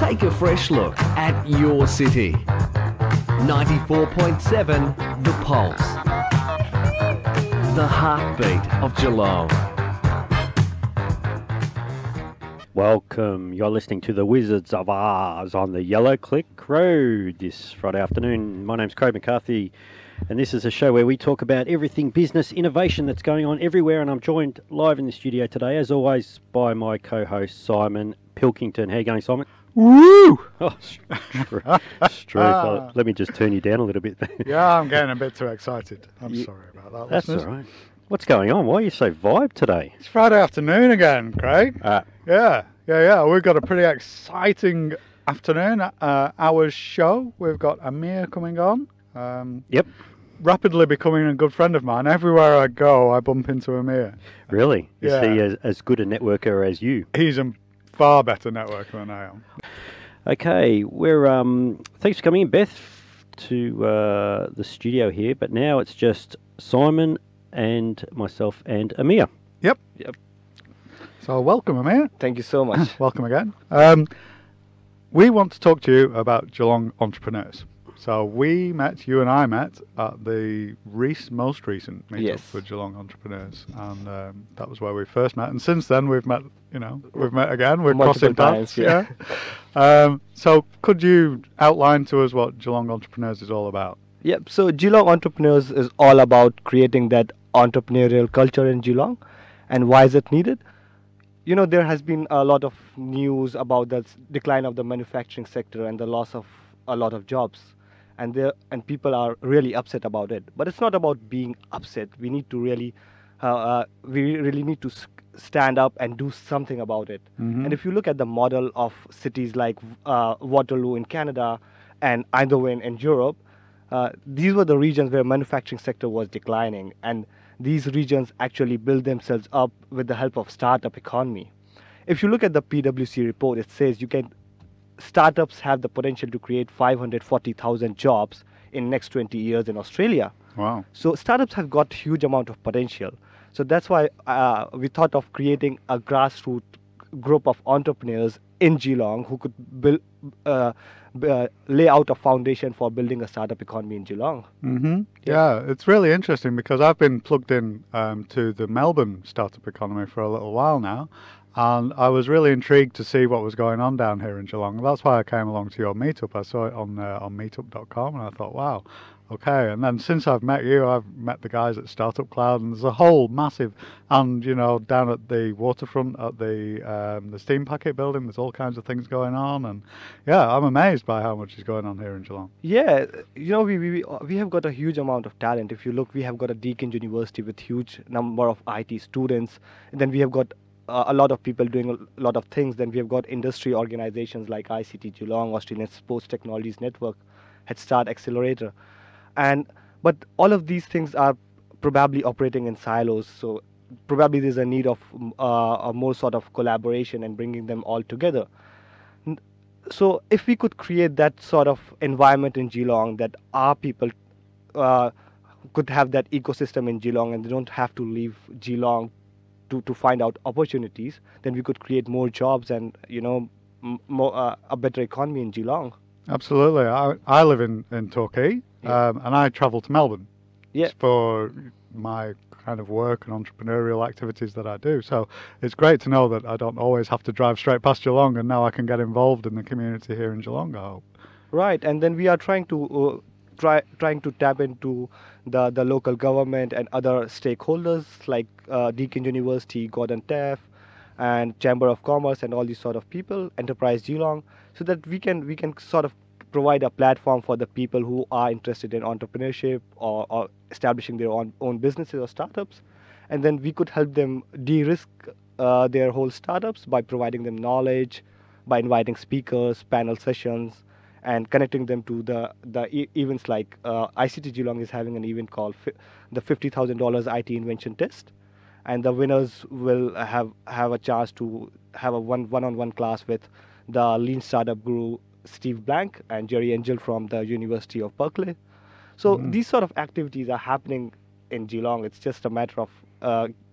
Take a fresh look at your city. 94.7 The Pulse. The heartbeat of Geelong. Welcome. You're listening to the Wizards of Oz on the Yellow Click Road this Friday afternoon. My name's Craig McCarthy, and this is a show where we talk about everything business innovation that's going on everywhere. And I'm joined live in the studio today, as always, by my co-host Simon Pilkington. How you going, Simon? Woo! Oh, Struth. Let me just turn you down a little bit. Yeah, I'm getting a bit too excited. I'm sorry about that. That's listeners. all right. What's going on? Why are you so vibe today? It's Friday afternoon again, Craig. Yeah. We've got a pretty exciting afternoon. Our show. We've got Aamir coming on. Yep. Rapidly becoming a good friend of mine. Everywhere I go, I bump into Aamir. Really? Yeah. Is he as good a networker as you? He's a far better networker than I am. Okay, we're thanks for coming in, Beth, to the studio here. But now it's just Simon and myself and Aamir. Yep. So welcome, Aamir. Thank you so much. Welcome again. We want to talk to you about Geelong entrepreneurs. So you and I met at the most recent meetup for Geelong entrepreneurs, and that was where we first met. And since then, we've met again. We're crossing paths. Yeah. So could you outline to us what Geelong entrepreneurs is all about? Yep. So Geelong Entrepreneurs is all about creating that entrepreneurial culture in Geelong, and why is it needed? You know, there has been a lot of news about the decline of the manufacturing sector and the loss of a lot of jobs. And people are really upset about it. But it's not about being upset. We need to really need to stand up and do something about it. Mm-hmm. And if you look at the model of cities like Waterloo in Canada and Eindhoven in Europe, these were the regions where manufacturing sector was declining. And these regions actually build themselves up with the help of startup economy. If you look at the PwC report, it says startups have the potential to create 540,000 jobs in next 20 years in Australia. Wow. So startups have got huge amount of potential. So that's why we thought of creating a grassroots group of entrepreneurs in Geelong who could lay out a foundation for building a startup economy in Geelong. Mm-hmm. Yeah, it's really interesting because I've been plugged in to the Melbourne startup economy for a little while now. And I was really intrigued to see what was going on down here in Geelong. That's why I came along to your meetup. I saw it on meetup.com and I thought, wow, okay. And then since I've met you, I've met the guys at Startup Cloud, and there's a whole massive, and down at the waterfront at the Steam Packet building, there's all kinds of things going on. And yeah, I'm amazed by how much is going on here in Geelong. Yeah, we have got a huge amount of talent. If you look, we have got a Deakin University with huge number of IT students. And then we have got a lot of people doing a lot of things. Then we have got industry organizations like ICT Geelong, Australian Sports Technologies Network, Head Start Accelerator. But all of these things are probably operating in silos. So probably there's a need of a more sort of collaboration and bringing them all together. So if we could create that sort of environment in Geelong, that our people could have that ecosystem in Geelong and they don't have to leave Geelong to find out opportunities, then we could create more jobs and a better economy in Geelong. Absolutely. I live in Torquay, and I travel to Melbourne for my kind of work and entrepreneurial activities that I do. So it's great to know that I don't always have to drive straight past Geelong, and now I can get involved in the community here in Geelong, I hope. Right, and then we are trying to tap into the local government and other stakeholders like Deakin University, Gordon Taff, and Chamber of Commerce, and all these sort of people, Enterprise Geelong, so that we can sort of provide a platform for the people who are interested in entrepreneurship or establishing their own businesses or startups, and then we could help them de-risk their whole startups by providing them knowledge, by inviting speakers, panel sessions, and connecting them to the events like ICT Geelong is having an event called the $50,000 IT Invention Test, and the winners will have a chance to have a one-on-one class with the Lean Startup Guru Steve Blank and Jerry Angel from the University of Berkeley. So these sort of activities are happening in Geelong. It's just a matter of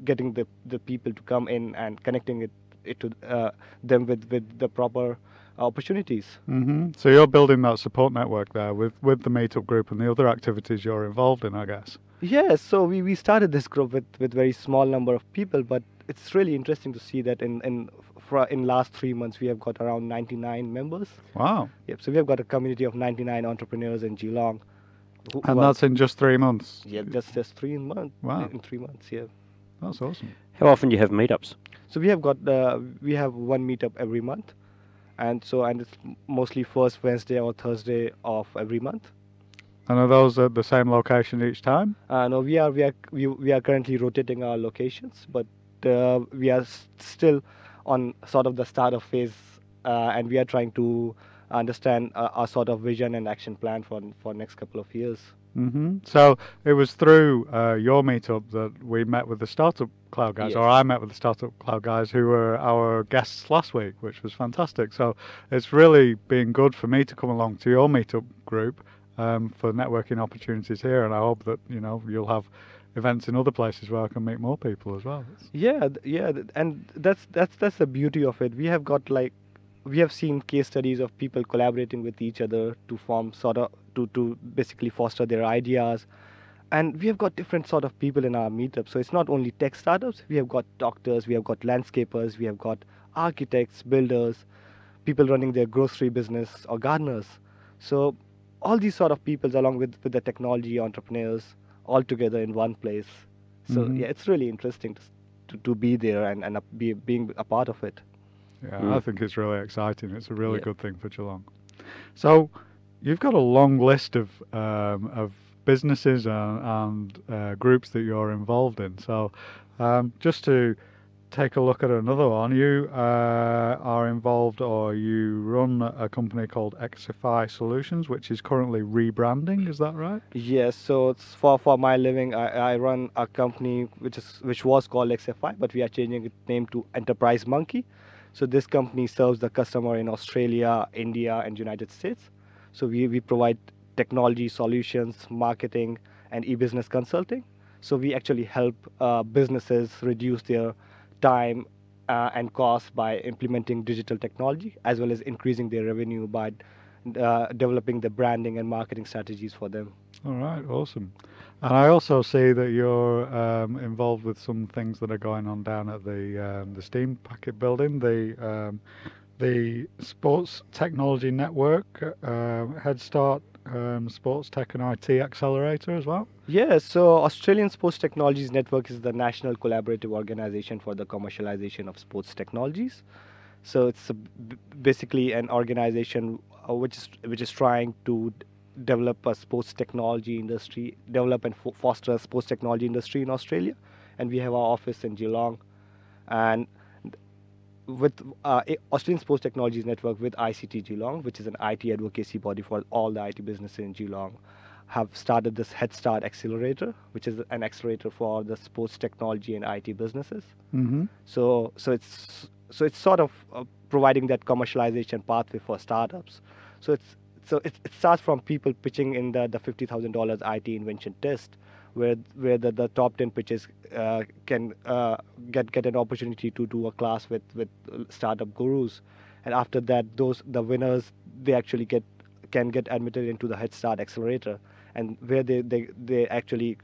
getting the people to come in and connecting it to them with the proper opportunities. So you're building that support network there with the meetup group and the other activities you're involved in, I guess. Yes, so we started this group with very small number of people, but it's really interesting to see that in last 3 months we have got around 99 members. Wow. Yep. So we have got a community of 99 entrepreneurs in Geelong. And that's in just 3 months. Yeah, just 3 months. Wow. In 3 months, yeah. That's awesome. How often do you have meetups? So we have one meetup every month, and it's mostly first Wednesday or Thursday of every month. And are those at the same location each time? No, we are currently rotating our locations, but we are still on sort of the startup phase, and we are trying to understand our sort of vision and action plan for next couple of years. So it was through your meetup that we met with the Startup Cloud guys, Yes. or I met with the Startup Cloud guys who were our guests last week, which was fantastic. So it's really been good for me to come along to your meetup group for networking opportunities here, and I hope that you'll have events in other places where I can meet more people as well. And that's the beauty of it. We have seen case studies of people collaborating with each other to form to basically foster their ideas, and we have got different sort of people in our meetup. So it's not only tech startups. We have got doctors, we have got landscapers, we have got architects, builders, people running their grocery business or gardeners. So all these sort of people, along with the technology entrepreneurs, all together in one place. So yeah, it's really interesting to be there and being a part of it. Yeah, I think it's really exciting. It's a really good thing for Geelong. So you've got a long list of businesses and groups that you're involved in. So just to take a look at another one, you are involved, or you run a company called Exify Solutions, which is currently rebranding. Is that right? Yes. So it's for my living, I run a company which was called XFI, but we are changing its name to Enterprise Monkey. So this company serves the customer in Australia, India, and United States. So we provide technology solutions, marketing, and e-business consulting. So we actually help businesses reduce their time and cost by implementing digital technology, as well as increasing their revenue by developing the branding and marketing strategies for them. All right, awesome. And I also see that you're involved with some things that are going on down at the Steam Packet building, the Sports Technology Network, Head Start Sports Tech and IT Accelerator as well. Yes, so Australian Sports Technologies Network is the national collaborative organization for the commercialization of sports technologies. So it's basically an organization which is trying to develop a sports technology industry, develop and foster a sports technology industry in Australia. And we have our office in Geelong. And with Australian Sports Technologies Network with ICT Geelong, which is an IT advocacy body for all the IT businesses in Geelong, have started this Head Start Accelerator, which is an accelerator for the sports technology and IT businesses. So it's sort of providing that commercialization pathway for startups. So it starts from people pitching in the $50,000 IT invention test, where the top 10 pitches can get an opportunity to do a class with startup gurus, and after that the winners, they actually can get admitted into the Head Start Accelerator, and where they actually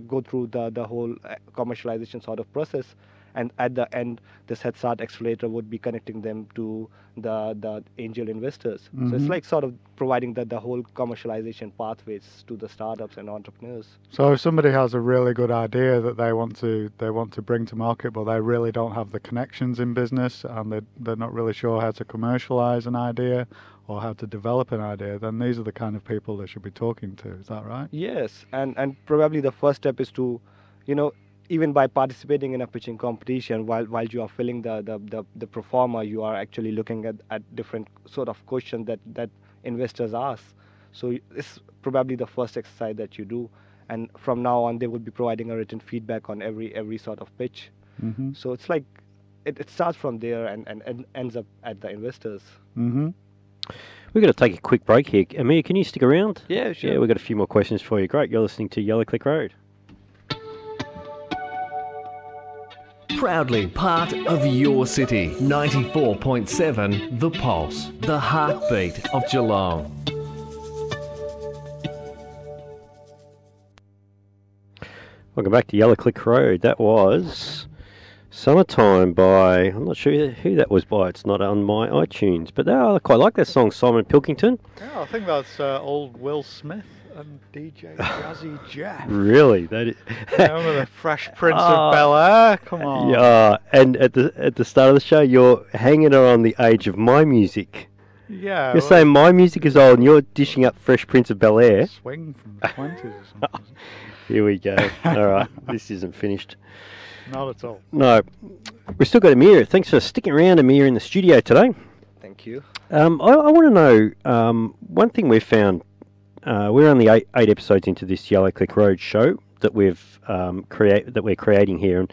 go through the whole commercialization sort of process. And at the end, this Head Start Accelerator would be connecting them to the angel investors. So it's like sort of providing the whole commercialization pathways to the startups and entrepreneurs. So if somebody has a really good idea that they want to bring to market, but they really don't have the connections in business, and they're not really sure how to commercialize an idea or how to develop an idea, then these are the kind of people they should be talking to. Is that right? Yes, and probably the first step is to, even by participating in a pitching competition, while you are filling the pro forma, you are actually looking at different sort of questions that investors ask. So it's probably the first exercise that you do, and from now on they will be providing a written feedback on every sort of pitch. So it's like it starts from there and ends up at the investors. We're going to take a quick break here. Aamir, can you stick around? Yeah, sure. Yeah, we've got a few more questions for you. Great. You're listening to Yellow Click Road. Proudly part of your city. 94.7 The Pulse, the heartbeat of Geelong. Welcome back to Yellow Click Road. That was Summertime by, I'm not sure who that was by, it's not on my iTunes, but I quite like that song, Simon Pilkington. Yeah, I think that's old Will Smith and DJ Jazzy Jeff. Really? That is... Remember the Fresh Prince of Bel-Air? Come on. Yeah, and at the start of the show, you're hanging on the age of my music. Yeah. You're saying my music is old and you're dishing up Fresh Prince of Bel-Air. Swing from the 20s or something. Here we go. All right, this isn't finished. Not at all. No. We've still got Aamir. Thanks for sticking around, Aamir, in the studio today. Thank you. I want to know, one thing we've found, we're only eight episodes into this Yellow Click Road show that we're creating here,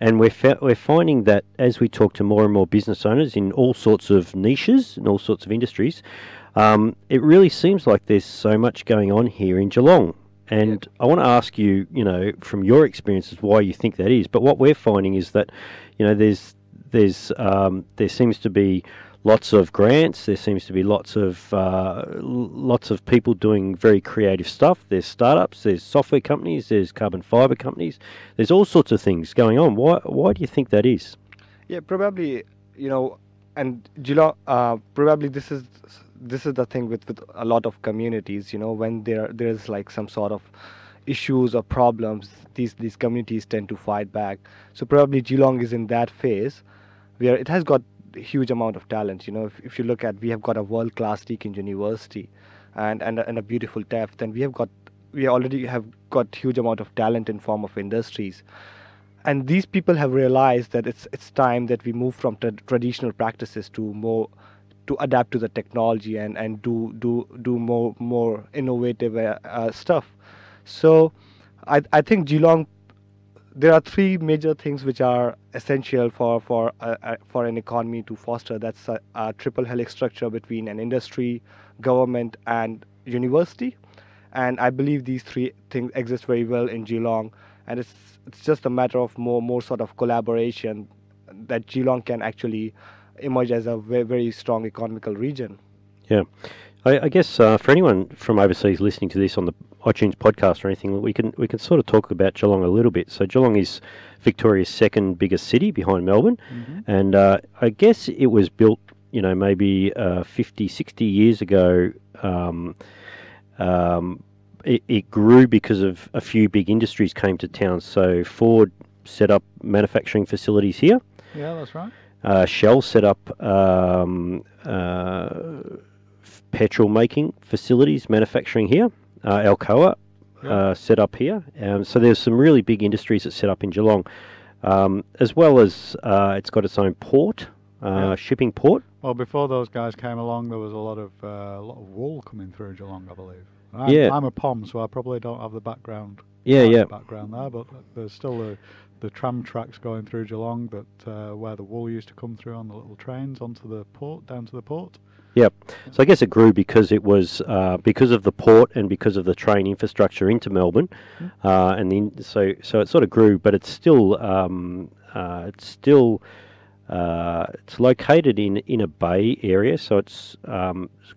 and we're finding that as we talk to more and more business owners in all sorts of niches and all sorts of industries, it really seems like there's so much going on here in Geelong. And I want to ask you, from your experiences, why you think that is. But what we're finding is that, there seems to be lots of grants. There seems to be lots of people doing very creative stuff. There's startups. There's software companies. There's carbon fibre companies. There's all sorts of things going on. Why do you think that is? Yeah, probably, and Geelong, probably this is the thing with a lot of communities, when there's like some sort of issues or problems, these communities tend to fight back. So probably Geelong is in that phase where it has got a huge amount of talent. If you look at, we have got a world-class Deakin University and a beautiful TAFE, then we already have got huge amount of talent in form of industries. And these people have realized that it's time that we move from traditional practices to adapt to the technology and do more innovative stuff. So I think Geelong, there are three major things which are essential for an economy to foster. That's a triple helix structure between an industry, government and university. And I believe these three things exist very well in Geelong, and it's just a matter of more sort of collaboration that Geelong can actually emerge as a very, very strong economical region. Yeah. I guess for anyone from overseas listening to this on the iTunes podcast or anything, we can sort of talk about Geelong a little bit. So Geelong is Victoria's second biggest city behind Melbourne, and I guess it was built, maybe 50, 60 years ago. It grew because of a few big industries came to town. So Ford set up manufacturing facilities here. Yeah, that's right. Shell set up petrol making facilities, manufacturing here. Alcoa set up here. So there's some really big industries that set up in Geelong, as well as it's got its own port, shipping port. Well, before those guys came along, there was a lot of wool coming through Geelong, I believe. I'm a POM, so I probably don't have the background. Background there, but there's still the tram tracks going through Geelong that where the wool used to come through on the little trains onto the port, down to the port. Yep. So I guess it grew because it was because of the port and because of the train infrastructure into Melbourne, and then so it sort of grew, but it's located in a bay area, so it's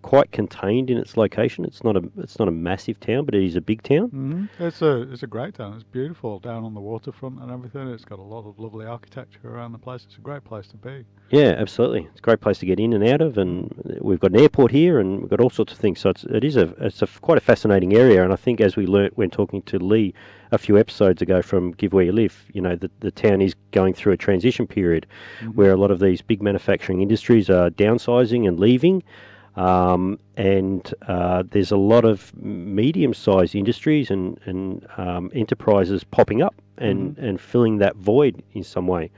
quite contained in its location. It's not a massive town, but it is a big town. Mm-hmm. It's a great town. It's beautiful down on the waterfront and everything. It's got a lot of lovely architecture around the place. It's a great place to be. Yeah, absolutely. It's a great place to get in and out of, and we've got an airport here, and we've got all sorts of things. So it's quite a fascinating area. And I think as we learnt when talking to Lee a few episodes ago from Give Where You Live, the town is going through a transition period where a lot of these big manufacturing industries are downsizing and leaving, and there's a lot of medium-sized industries and enterprises popping up and filling that void in some way.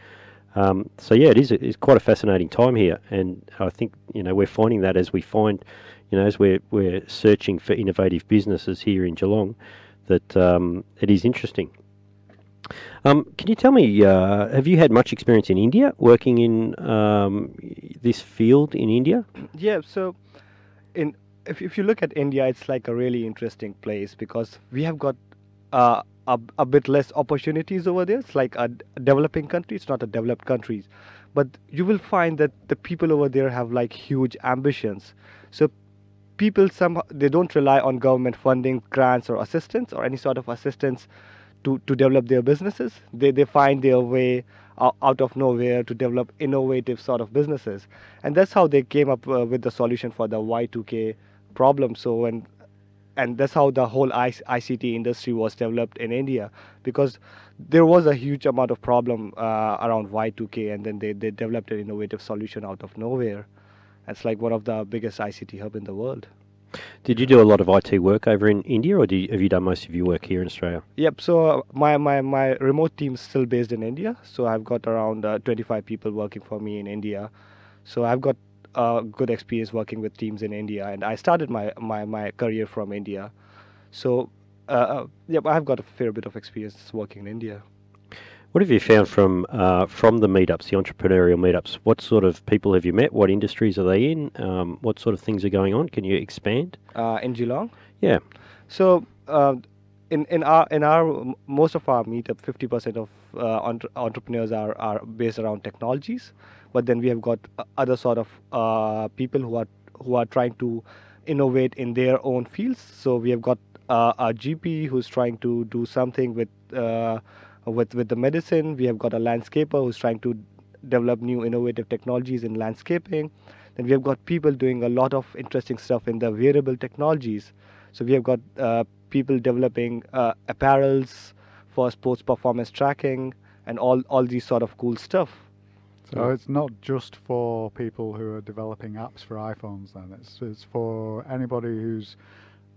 So yeah, it's quite a fascinating time here, and I think we're finding that as we find, as we're searching for innovative businesses here in Geelong, that it is interesting. Can you tell me, have you had much experience in India, working in this field in India? Yeah, so if you look at India, it's like a really interesting place because we have got a bit less opportunities over there. It's like a developing country. It's not a developed country, but you will find that the people over there have like huge ambitions. So people somehow they don't rely on government funding, grants, or assistance or any sort of assistance to develop their businesses. They find their way out of nowhere to develop innovative sort of businesses, and that's how they came up with the solution for the Y2K problem. So and that's how the whole ICT industry was developed in India, because there was a huge amount of problem around Y2K, and then they developed an innovative solution out of nowhere. It's like one of the biggest ICT hub in the world. Did you do a lot of IT work over in India, or have you done most of your work here in Australia? Yep. So my remote team is still based in India. So I've got around 25 people working for me in India. So I've got good experience working with teams in India, and I started my career from India. So yep, I've got a fair bit of experience working in India. What have you found from the meetups, the entrepreneurial meetups? What sort of people have you met? What industries are they in? What sort of things are going on? Can you expand? In Geelong? Yeah. So in our most of our meetup, 50% of entrepreneurs are based around technologies, but then we have got other sort of people who are trying to innovate in their own fields. So we have got a GP who's trying to do something with the medicine. We have got a landscaper who's trying to develop new innovative technologies in landscaping. Then we have got people doing a lot of interesting stuff in the wearable technologies. So we have got people developing apparels for sports performance tracking and all these sort of cool stuff. So it's not just for people who are developing apps for iPhones then, it's for anybody who's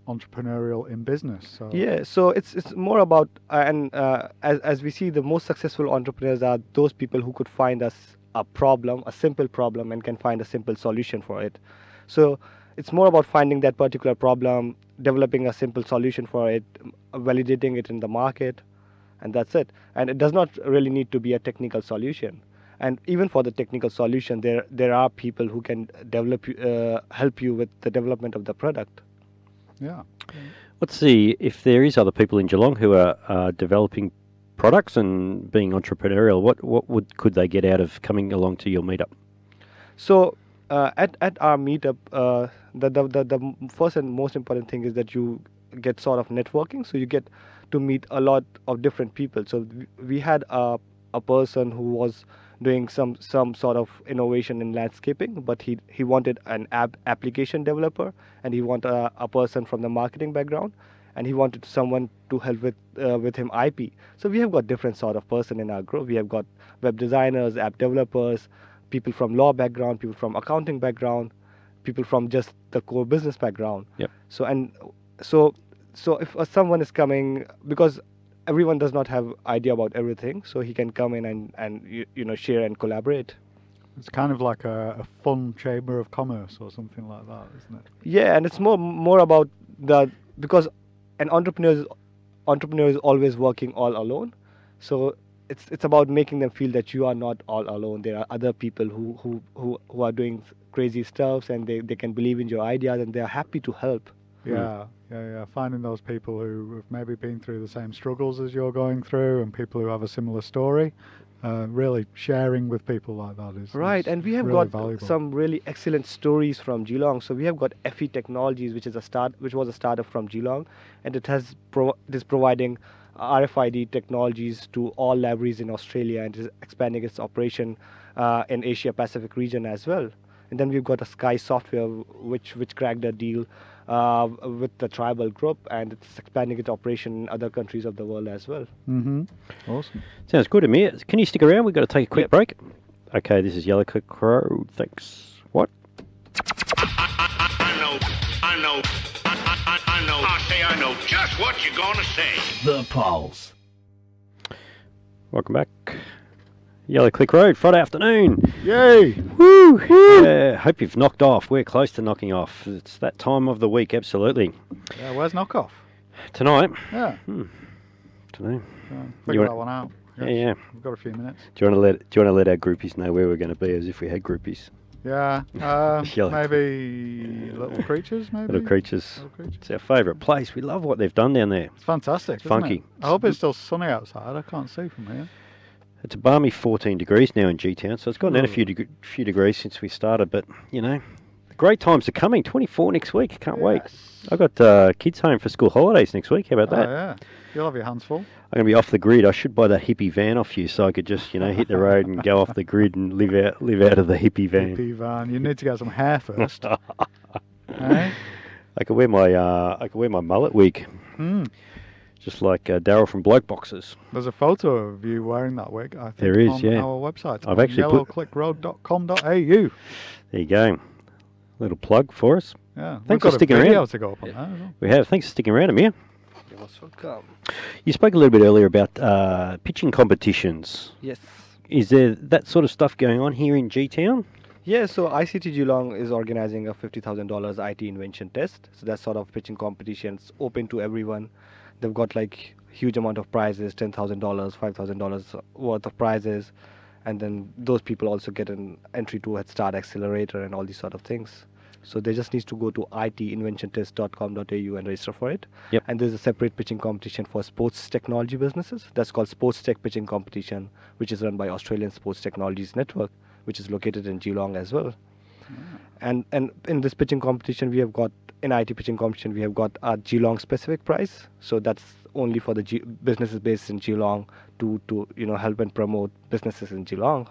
entrepreneurial in business. So yeah, so it's more about as we see, the most successful entrepreneurs are those people who could find us a problem, a simple problem, and can find a simple solution for it. So it's more about finding that particular problem, developing a simple solution for it, validating it in the market, and that's it. And it does not really need to be a technical solution. And even for the technical solution, there are people who can help you with the development of the product. yeah. If there is other people in Geelong who are developing products and being entrepreneurial, what could they get out of coming along to your meetup? So at our meetup, the first and most important thing is that you get sort of networking. So you get to meet a lot of different people. So we had a person who was doing some sort of innovation in landscaping, but he wanted an application developer, and he wanted a person from the marketing background, and he wanted someone to help with him IP. So we have got different sort of person in our group. We have got web designers, app developers, people from law background, people from accounting background, people from just the core business background. Yep. So if someone is coming, because everyone does not have idea about everything, so he can come in and share and collaborate. It's kind of like a fun chamber of commerce or something like that, isn't it? Yeah, and it's more about because an entrepreneur is always working all alone. So it's about making them feel that you are not all alone. There are other people who are doing crazy stuff, and they can believe in your ideas, and they are happy to help. Yeah. Finding those people who have maybe been through the same struggles as you're going through, and people who have a similar story, really sharing with people like that is right. is And we have really got valuable. some really excellent stories from Geelong. So we have got FE Technologies, which was a startup from Geelong, and it is providing RFID technologies to all libraries in Australia, and is expanding its operation in Asia Pacific region as well. And then we've got a Sky Software, which cracked a deal with the tribal group, and it's expanding its operation in other countries of the world as well. Mm-hmm. Awesome. Sounds good, Amir. Can you stick around? We've got to take a quick Yep. break. Okay, this is Yellow Click Crow. Thanks. What? I know. I know just what you're gonna say. The Pulse. Welcome back. Yellow Click Road, Friday afternoon. Yay! Woo! Yeah, hope you've knocked off. We're close to knocking off. It's that time of the week, absolutely. Yeah, where's knockoff? Tonight, Yeah. tonight. Figure want- that one out. Yeah. We've got a few minutes. Do you want to let our groupies know where we're going to be, as if we had groupies? Yeah, Yellow maybe Little Creatures, maybe? Little Creatures. Little Creatures. It's our favourite place. We love what they've done down there. It's fantastic, isn't funky. it? I hope it's still sunny outside. I can't see from here. It's a balmy 14 degrees now in G-Town, so it's gone down a few degrees since we started, but, you know, the great times are coming. 24 next week. Can't wait. I've got kids home for school holidays next week. How about that? Oh, yeah. You'll have your hands full. I'm going to be off the grid. I should buy that hippie van off you so I could just, you know, hit the road and go off the grid and live out of the hippie van. Hippie van. You need to get some hair first. Eh? I could wear my mullet wig. Just like Daryl from Bloke Boxes. There's a photo of you wearing that wig, I think, There is, on yeah. our website. I've actually yellowclickroad.com.au. There you go. Little plug for us. Yeah. Thanks for sticking We've got a video around. to go up on that as well. We have. Thanks for sticking around, Aamir. You're most welcome. You spoke a little bit earlier about pitching competitions. Yes. Is there that sort of stuff going on here in G-Town? Yeah, so ICT Geelong is organizing a $50,000 IT invention test. So that's sort of pitching competitions open to everyone. They've got like huge amount of prizes, $10,000, $5,000 worth of prizes. And then those people also get an entry to Head Start Accelerator and all these sort of things. So they just need to go to itinventiontest.com.au and register for it. Yep. And there's a separate pitching competition for sports technology businesses. That's called Sports Tech Pitching Competition, which is run by Australian Sports Technologies Network, which is located in Geelong as well. And in this pitching competition, we have got, in IT pitching competition, we have got a Geelong specific prize. So that's only for the businesses based in Geelong to help and promote businesses in Geelong.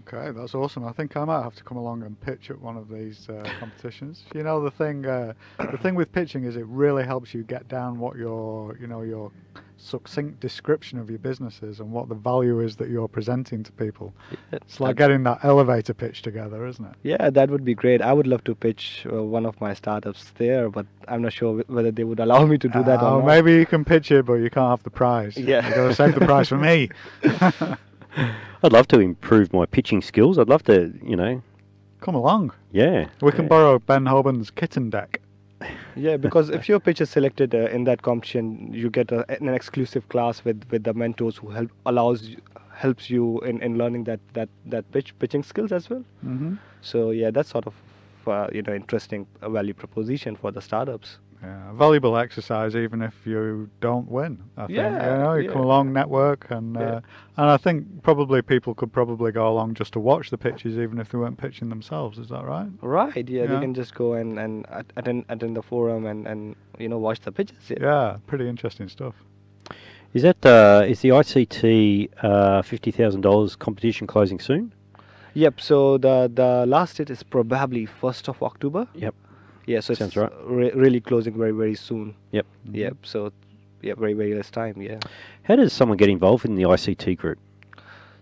Okay, that's awesome. I think I might have to come along and pitch at one of these competitions. You know, the thing with pitching is it really helps you get down what your succinct description of your business is and what the value is that you're presenting to people. It's like getting that elevator pitch together, isn't it? Yeah, that would be great. I would love to pitch one of my startups there, but I'm not sure whether they would allow me to do that or not. Maybe you can pitch it, but you can't have the prize. Yeah. You've got to save the prize for me. I'd love to improve my pitching skills. I'd love to, Come along. yeah. We can borrow Ben Hoban's kitten deck. Yeah, because if your pitch is selected in that competition, you get an exclusive class with the mentors who helps you in learning that pitching skills as well. Mm-hmm. So yeah, that's sort of interesting value proposition for the startups. Yeah, a valuable exercise even if you don't win. I think. Yeah, You come along, network, and I think probably people could probably go along just to watch the pitches even if they weren't pitching themselves. Is that right? Right. Yeah, Yeah. they can just go and attend the forum and watch the pitches. Yeah, pretty interesting stuff. Is that is the ICT $50,000 competition closing soon? Yep. So the last date is probably 1st of October. Yep. Yeah. So Sounds it's right. really closing very, very soon. Yep. Yep. So yeah, very, very less time. Yeah. How does someone get involved in the ICT group?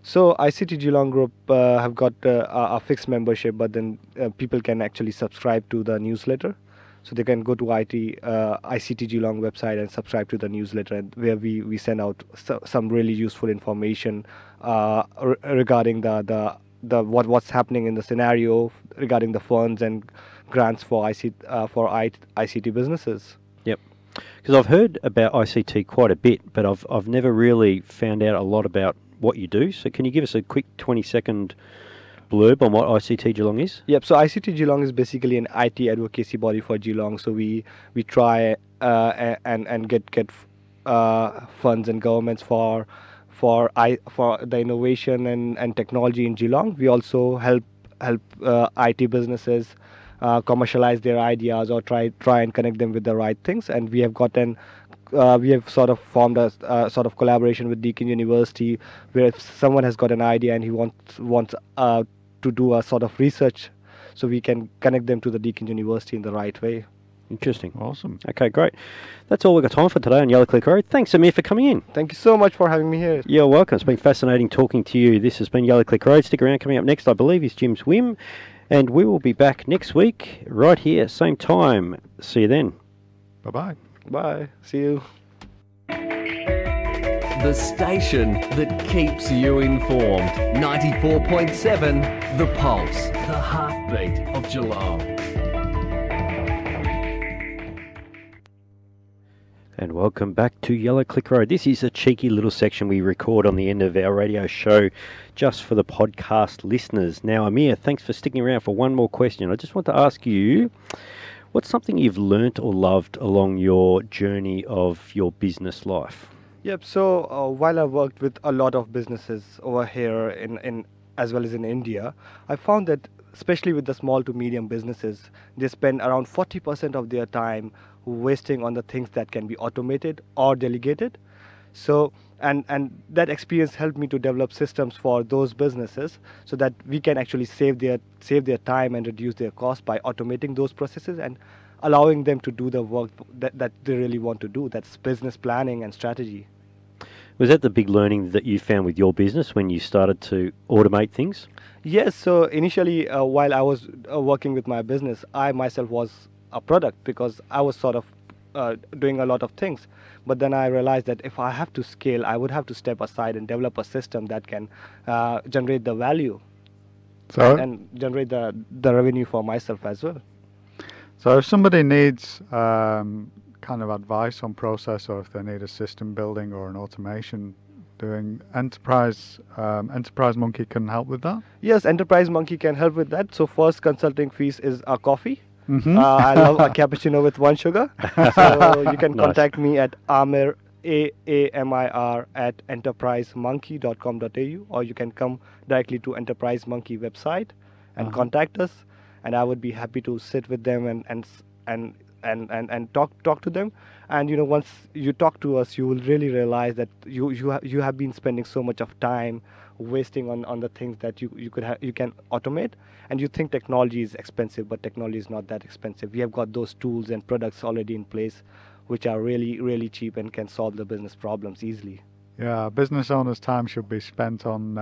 So ICT Geelong Group have got a fixed membership, but then people can actually subscribe to the newsletter. So they can go to ICT Geelong website and subscribe to the newsletter, and where we send out some really useful information regarding the what's happening in the scenario regarding the funds and grants for ICT businesses. Yep. Because I've heard about ICT quite a bit, but I've never really found out a lot about what you do. So can you give us a quick 20-second blurb on what ICT Geelong is? Yep. So ICT Geelong is basically an IT advocacy body for Geelong. So we try and get funds and governments for the innovation and technology in Geelong. We also help IT businesses commercialize their ideas or try and connect them with the right things. And we have we have sort of formed a sort of collaboration with Deakin University, where if someone has got an idea and he wants to do a sort of research, so we can connect them to the Deakin University in the right way. Interesting. Awesome. Okay, great. That's all we've got time for today on Yellow Click Road. Thanks, Aamir, for coming in. Thank you so much for having me here. You're welcome. It's been fascinating talking to you. This has been Yellow Click Road. Stick around. Coming up next, I believe, is Jim's Whim. And we will be back next week, right here, same time. See you then. Bye-bye. Bye. See you. The station that keeps you informed. 94.7 The Pulse, the heartbeat of Geelong. And welcome back to Yellow Click Road. This is a cheeky little section we record on the end of our radio show just for the podcast listeners. Now, Aamir, thanks for sticking around for one more question. I just want to ask you, what's something you've learnt or loved along your journey of your business life? Yep. So while I worked with a lot of businesses over here in as well as in India, I found that especially with the small to medium businesses, they spend around 40% of their time wasting on the things that can be automated or delegated. So and that experience helped me to develop systems for those businesses so that we can actually save their time and reduce their cost by automating those processes and allowing them to do the work that they really want to do. That's business planning and strategy. Was that the big learning that you found with your business when you started to automate things? Yes. So initially, while I was working with my business, I myself was a product because I was sort of doing a lot of things. But then I realized that if I have to scale, I would have to step aside and develop a system that can generate the value and generate the revenue for myself as well. So if somebody needs kind of advice on process, or if they need a system building or an automation doing, Enterprise Monkey can help with that? Yes, Enterprise Monkey can help with that. So first consulting fees is a coffee. Mm-hmm. I love a cappuccino with 1 sugar. So you can contact me at Aamir, Aamir at enterprisemonkey.com.au, or you can come directly to Enterprise Monkey website and contact us, and I would be happy to sit with them and talk to them. And once you talk to us, you will really realize that you have been spending so much of time wasting on the things that you can automate, and you think technology is expensive, but technology is not that expensive. We have got those tools and products already in place which are really, really cheap and can solve the business problems easily. Yeah, business owners' time should be spent on,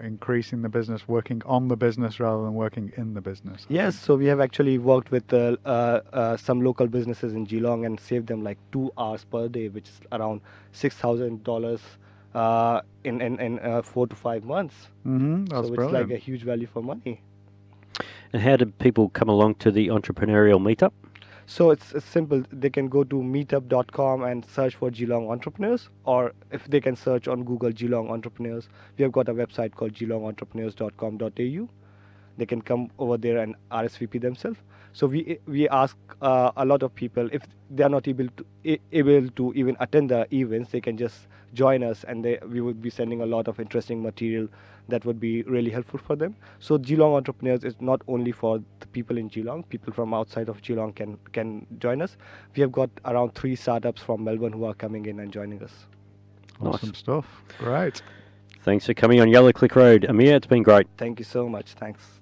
increasing the business, working on the business rather than working in the business. Yes, so we have actually worked with some local businesses in Geelong and saved them like 2 hours per day, which is around $6,000 in 4 to 5 months. Mm-hmm, that's so it's brilliant. like a huge value for money. And how did people come along to the entrepreneurial meetup? So it's simple. They can go to meetup.com and search for Geelong Entrepreneurs, or if they can search on Google Geelong Entrepreneurs, we have got a website called geelongentrepreneurs.com.au. They can come over there and RSVP themselves. So we ask a lot of people, if they are not able to even attend the events, they can just join us, and we would be sending a lot of interesting material that would be really helpful for them. So Geelong Entrepreneurs is not only for the people in Geelong. People from outside of Geelong can join us. We have got around 3 startups from Melbourne who are coming in and joining us. Awesome stuff. Great. Thanks for coming on Yellow Click Road. Aamir, it's been great. Thank you so much. Thanks.